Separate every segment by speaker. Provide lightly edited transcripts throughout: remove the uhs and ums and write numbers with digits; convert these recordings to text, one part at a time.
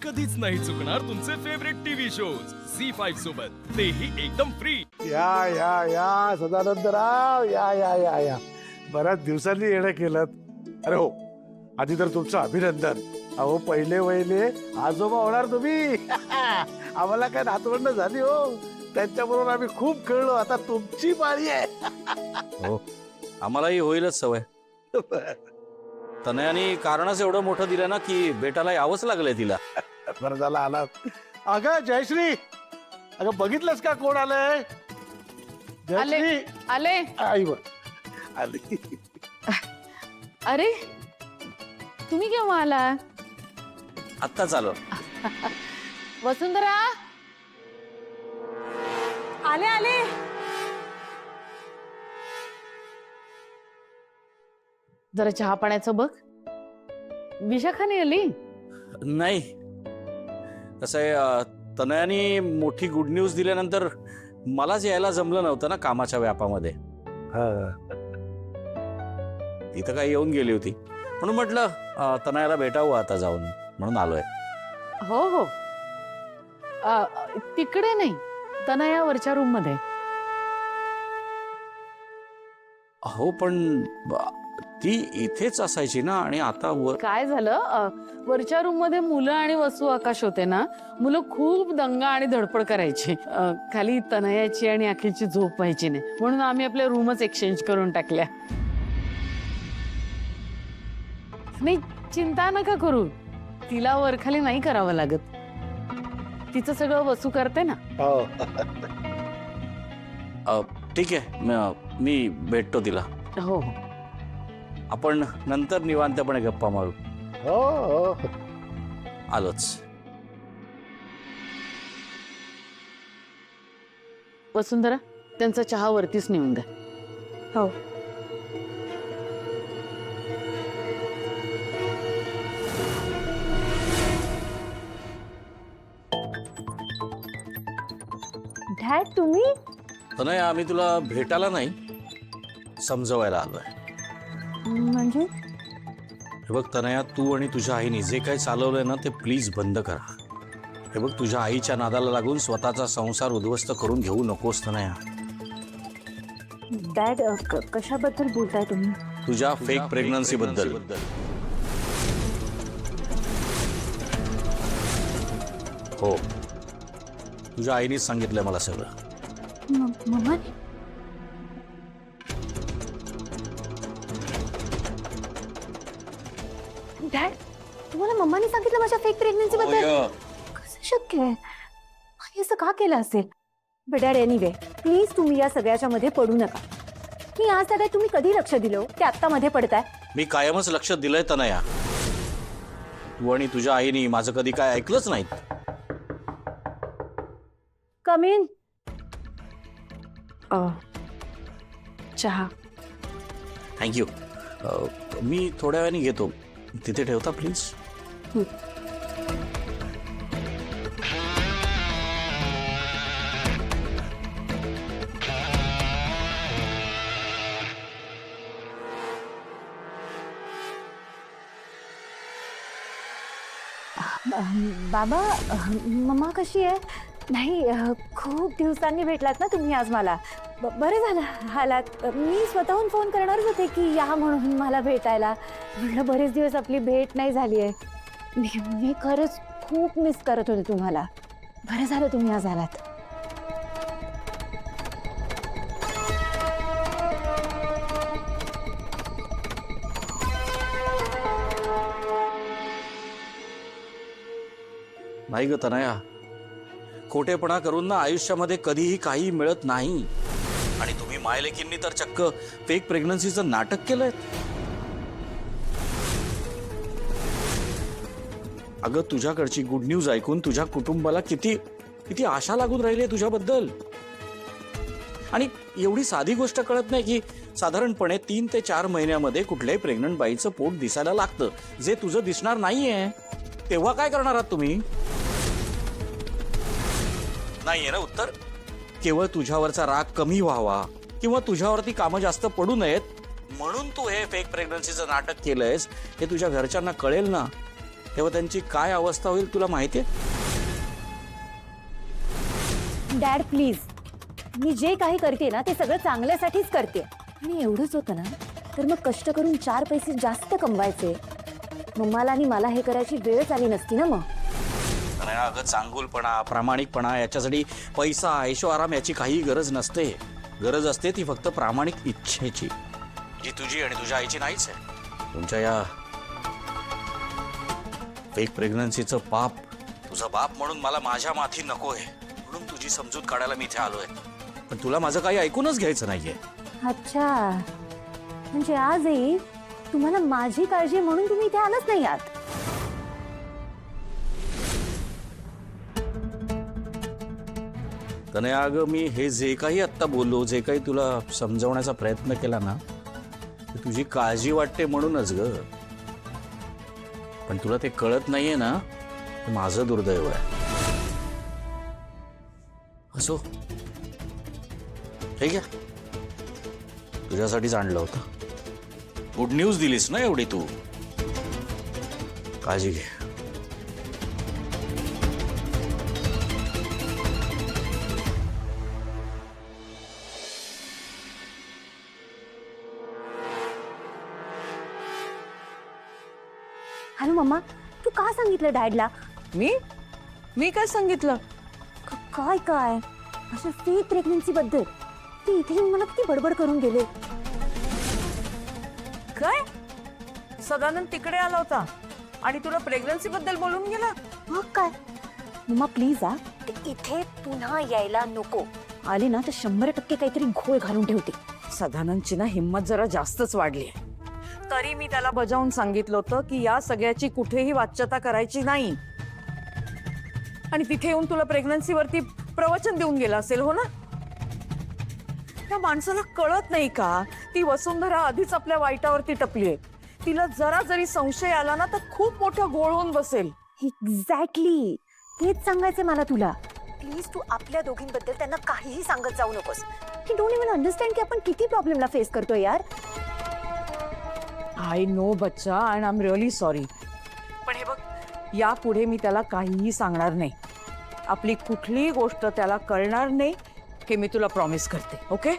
Speaker 1: कधीच नाही चुकणार तुमचे फेवरेट टीव्ही शोज झी5 सोबत, तेही एकदम फ्री।
Speaker 2: या सदानंदराव, या बऱ्याच दिवसांनी येणं केलं। अरे हो, आधी तर तुमचं अभिनंदन। अहो पहिले वहिले आजोबा होणार तुम्ही। आम्हाला काय नातवंड झाली हो, त्यांच्याबरोबर आम्ही खूप खेळलो। आता तुमची पाळी आहे।
Speaker 3: हो, आम्हालाही होईलच सवय। तनयाने कारणच एवढं मोठं दिलं ना की बेटाला यावंच लागलंय तिला।
Speaker 2: बरं झालं आलात। अगं जयश्री, अगं बघितलंस का कोण आलंय? जयश्री
Speaker 4: आले
Speaker 2: आई वर आली।
Speaker 4: अरे तुम्ही केव्हा आला?
Speaker 3: आत्ताच आलो।
Speaker 4: वसुंधरा आले आले। जरा चहा पाण्याचं बघ। विशाखाने आली?
Speaker 3: नाही, कसं आहे, तनयाने मोठी गुड न्यूज दिल्यानंतर मलाच यायला जमलं नव्हतं ना कामाच्या व्यापामध्ये। ती तर काही येऊन गेली होती, म्हणून म्हटलं तनयाला भेटावं आता जाऊन, म्हणून आलोय।
Speaker 4: हो हो, तिकडे नाही, तनया वरच्या रूम मध्ये।
Speaker 3: हो पण ती इथेच असायची ना, आणि आता
Speaker 4: काय झालं, वरच्या रूम मध्ये मुलं आणि वसू आकाश होते ना, मुलं खूप दंगा आणि धडपड करायची। खाली तनयाची आणि अखिलची झोप व्हायची नाही, म्हणून आम्ही आपल्या रूमच एक्सचेंज करून टाकल्या। नाही, चिंता नका करू, तिला वरखाली नाही करावं लागत, तिचं सगळं वसू करते ना।
Speaker 3: ठीक आहे, मी भेटतो तिला।
Speaker 4: हो हो,
Speaker 3: आपण नंतर निवांतपणे गप्पा मारू।
Speaker 2: हो
Speaker 3: आलोच।
Speaker 4: वसुंधरा, त्यांचा चहा वरतीच नेऊन द्या।
Speaker 5: हो। डॅड तुम्ही?
Speaker 3: तनया, आम्ही तुला भेटायला नाही, समजवायला आलोय।
Speaker 5: म्हणजे
Speaker 3: हे बघ तनया, तू आणि तुझ्या आईने जे काही चालवलंय ना ते प्लीज बंद करा। हे बघ, तुझ्या आईच्या नादाला लागून स्वतःचा संसार उद्ध्वस्त करून घेऊ नकोस तनया।
Speaker 5: डॅड कशाबद्दल बोलताय तुम्ही?
Speaker 3: तुझ्या फेक प्रेग्नन्सी बद्दल। हो, तुझ्या आईनेच सांगितलंय मला सगळं।
Speaker 5: मम्मा डॅड, तुम्हाला मम्माने सांगितलं माझ्या फेक प्रेग्नन्सी बद्दल? कसं शक्य आहे? हे असं का केलं असेल? बट डॅड, एनिवे प्लीज तुम्ही या सगळ्याच्या मध्ये पडू नका। मी आज सगळ्यात तुम्ही कधी लक्ष दिलं ते आत्ता मध्ये पडताय?
Speaker 3: मी कायमच लक्ष दिलंय तनया, तू आणि तुझ्या आईने माझं कधी काय ऐकलंच नाही।
Speaker 5: कम इन। चहा।
Speaker 3: थँक्यू। मी थोड्या वेळाने घेतो, तिथे ठेवता प्लीज।
Speaker 5: बाबा, मम्मा कशी आहे? नाही, खूप दिवसांनी भेटलात ना तुम्ही आज मला। बरं झालं आलात। मी स्वतःहून फोन करणारच होते की या म्हणून मला भेटायला। म्हटलं बरेच दिवस आपली भेट नाही झाली आहे। मी खरंच खूप मिस करत होते तुम्हाला। बरं झालं तुम्ही आज आलात।
Speaker 3: नाही ग तनया, खोटेपणा करून ना आयुष्यामध्ये कधीही काही मिळत नाही। आणि तुम्ही मायलेकींनी तर चक्क फेक प्रेग्नन्सीचं नाटक केलंय। अगं, तुझ्याकडची गुड न्यूज ऐकून तुझ्या कुटुंबाला किती किती आशा लागून राहिली आहे तुझ्याबद्दल। आणि एवढी साधी गोष्ट कळत नाही की साधारणपणे 3 ते 4 महिन्यामध्ये कुठल्याही प्रेग्नंट बाईचं पोट दिसायला लागतं, जे तुझं दिसणार नाहीये। तेव्हा काय करणार आहात तुम्ही? नाहीये ना उत्तर? केवळ तुझ्यावरचा राग कमी व्हावा किंवा तुझ्यावरती कामं जास्त पडू नयेत म्हणून तू हे फेक प्रेग्नन्सीचं नाटक केलंयस, हे तुझ्या घरच्यांना कळेल ना, तेव्हा त्यांची काय अवस्था होईल तुला माहितीये?
Speaker 5: डॅड प्लीज, मी जे काही करते ना ते सगळं चांगल्यासाठीच करते. आणि एवढंच होतं ना तर मग कष्ट करून 4 पैसे जास्त कमवायचे. मम्माला आणि मला हे करायची वेळच आली नसती ना मग.
Speaker 3: अरे अगं, चांगुलपणा, प्रामाणिकपणा याच्यासाठी पैसा, ऐशो आराम याची काही गरज नसते. गरज असते ती फक्त प्रामाणिक इच्छेची, जी तुझी आणि तुझ्या आईची नाहीच आहे. तुमच्या या फेक प्रेग्नन्सीचं पाप तुझा बाप म्हणून मला माझ्या माथी नकोय, म्हणून तुझी समजूत काढायला मी इथे आलोय. पण तुला माझं काही ऐकूनच घ्यायचं नाहीये.
Speaker 5: अच्छा, म्हणजे आजही तुम्हाला माझी काळजी आहे म्हणून तुम्ही इथे आलंच नाही आहात.
Speaker 3: तनया, अगं मी हे जे काही आत्ता बोललो, जे काही तुला समजवण्याचा प्रयत्न केला ना, ते तुझी काळजी वाटते म्हणूनच ग. पण तुला ते कळत नाहीये ना, हे माझं दुर्दैव आहे. असो, ठीक आहे, तुझ्यासाठीच आणलं होतं. गुड न्यूज दिलीस ना एवढी तू. काळजी घे.
Speaker 5: हॅलो मम्मा, तू का सांगितलं डॅडला?
Speaker 4: मी काय सांगितलं?
Speaker 5: काय काय असं फेक प्रेग्नन्सी बद्दल? ते इथे येऊन मला किती बडबड करून गेले.
Speaker 6: काय? सदानंद तिकडे आला होता आणि तुला प्रेग्नन्सी बद्दल बोलून गेला?
Speaker 5: मग काय? मम्मा प्लीज ते इथे पुन्हा यायला नको. आले ना तर 100% काहीतरी घोळ घालून ठेवते.
Speaker 6: सदानंदची ना हिंमत जरा जास्तच वाढली आहे. तरी मी त्याला बजावून सांगितलं होतं की या सगळ्याची कुठेही वाच्यता करायची नाही. आणि तिथे येऊन तुला प्रेग्नन्सी वरती प्रवचन देऊन गेला असेल, हो ना? त्या माणसाला कळत नाही का ती वसुंधरा आधीच आपल्या वाईटावरती टपलीये. तिला जरा जरी संशय आला ना तर खूप मोठा गोळ होऊन बसेल.
Speaker 5: एक्झॅक्टली तेच सांगायचं मला तुला. प्लीज तू आपल्या दोघींबद्दल त्यांना काहीही सांगत जाऊ नकोस. ही डोंट इवन अंडरस्टँड की आपण किती प्रॉब्लेमला फेस करतोय यार.
Speaker 6: आय नो बच्चा, and I am really sorry. पण हे बघ, यापुढे मी त्याला काहीही सांगणार नाही. आपली कुठलीही गोष्ट त्याला कळणार नाही हे मी तुला प्रॉमिस करते. ओके?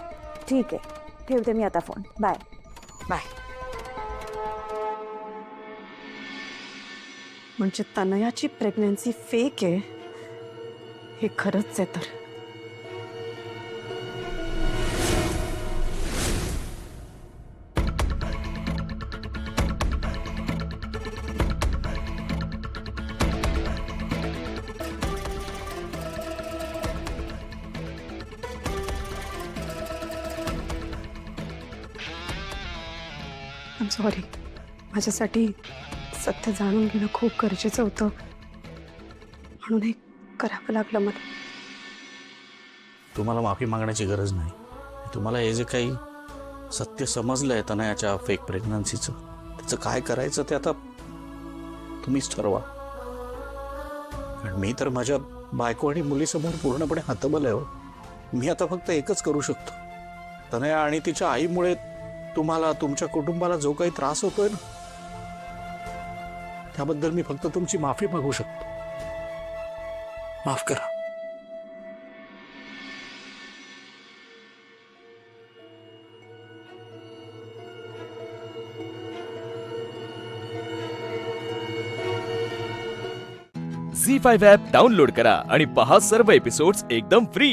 Speaker 5: ठीक आहे, ठेवते मी आता फोन. Bye
Speaker 6: bye.
Speaker 7: म्हणजे तनयाची प्रेग्नन्सी फेक आहे हे खरंच आहे तर. I am sorry. माझ्यासाठी सत्य जाणून घेणं खूप गरजेचं होतं म्हणून हे करावं लागलं मला.
Speaker 3: तुम्हाला माफी मागण्याची गरज नाही. तुम्हाला हे जे काही सत्य समजलंय तनयाच्या फेक प्रेग्नन्सीचं, त्याचं काय करायचं ते आता तुम्हीच ठरवा. कारण मी तर माझ्या बायको आणि मुलीसमोर पूर्णपणे हतबल आहे. मी आता फक्त एकच करू शकतो. तनया आणि तिच्या आईमुळे तुम्हाला, तुमच्या कुटुंबाला जो काही त्रास होतोय ना, त्याबद्दल मी फक्त तुमची माफी मागू शकतो. माफ करा.
Speaker 1: झी5 ॲप डाउनलोड करा आणि पहा सर्व एपिसोड्स एकदम फ्री.